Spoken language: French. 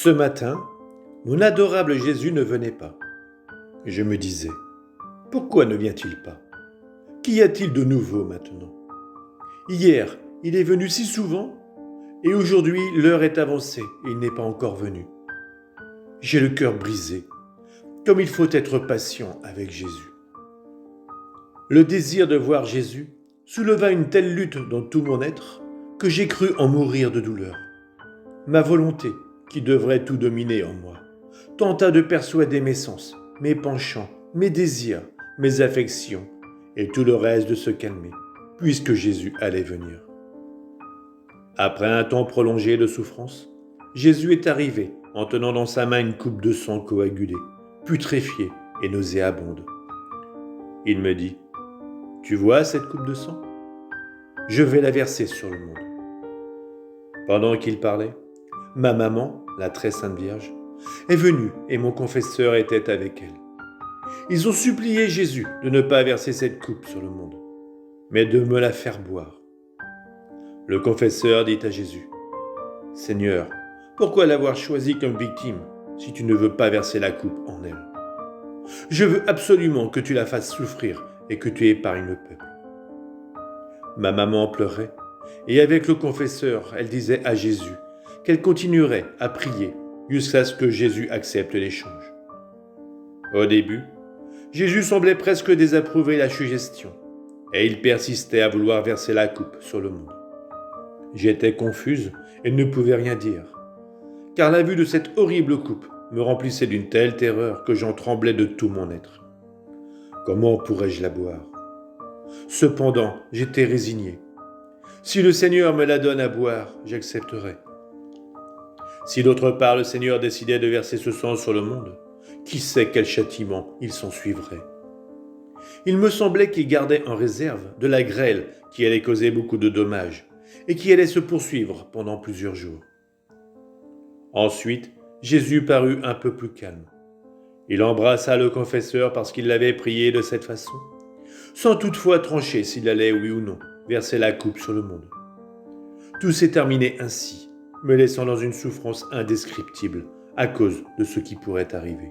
Ce matin, mon adorable Jésus ne venait pas. Je me disais, pourquoi ne vient-il pas? Qu'y a-t-il de nouveau maintenant? Hier, il est venu si souvent, et aujourd'hui l'heure est avancée et il n'est pas encore venu. J'ai le cœur brisé, comme il faut être patient avec Jésus. Le désir de voir Jésus souleva une telle lutte dans tout mon être que j'ai cru en mourir de douleur. Ma volonté, qui devrait tout dominer en moi, tenta de persuader mes sens, mes penchants, mes désirs, mes affections, et tout le reste de se calmer, puisque Jésus allait venir. Après un temps prolongé de souffrance, Jésus est arrivé en tenant dans sa main une coupe de sang coagulée, putréfiée et nauséabonde. Il me dit, « Tu vois cette coupe de sang? Je vais la verser sur le monde. » Pendant qu'il parlait, ma maman, la très sainte Vierge, est venue et mon confesseur était avec elle. Ils ont supplié Jésus de ne pas verser cette coupe sur le monde, mais de me la faire boire. Le confesseur dit à Jésus, « Seigneur, pourquoi l'avoir choisie comme victime si tu ne veux pas verser la coupe en elle? Je veux absolument que tu la fasses souffrir et que tu épargnes le peuple. » Ma maman pleurait, et avec le confesseur, elle disait à Jésus qu'elle continuerait à prier jusqu'à ce que Jésus accepte l'échange. Au début, Jésus semblait presque désapprouver la suggestion, et il persistait à vouloir verser la coupe sur le monde. J'étais confuse et ne pouvais rien dire, car la vue de cette horrible coupe me remplissait d'une telle terreur que j'en tremblais de tout mon être. Comment pourrais-je la boire? Cependant, j'étais résigné. Si le Seigneur me la donne à boire, j'accepterai. Si d'autre part le Seigneur décidait de verser ce sang sur le monde, qui sait quel châtiment il s'en suivrait? Il me semblait qu'il gardait en réserve de la grêle qui allait causer beaucoup de dommages et qui allait se poursuivre pendant plusieurs jours. Ensuite, Jésus parut un peu plus calme. Il embrassa le confesseur parce qu'il l'avait prié de cette façon, sans toutefois trancher s'il allait, oui ou non, verser la coupe sur le monde. Tout s'est terminé ainsi, me laissant dans une souffrance indescriptible à cause de ce qui pourrait arriver.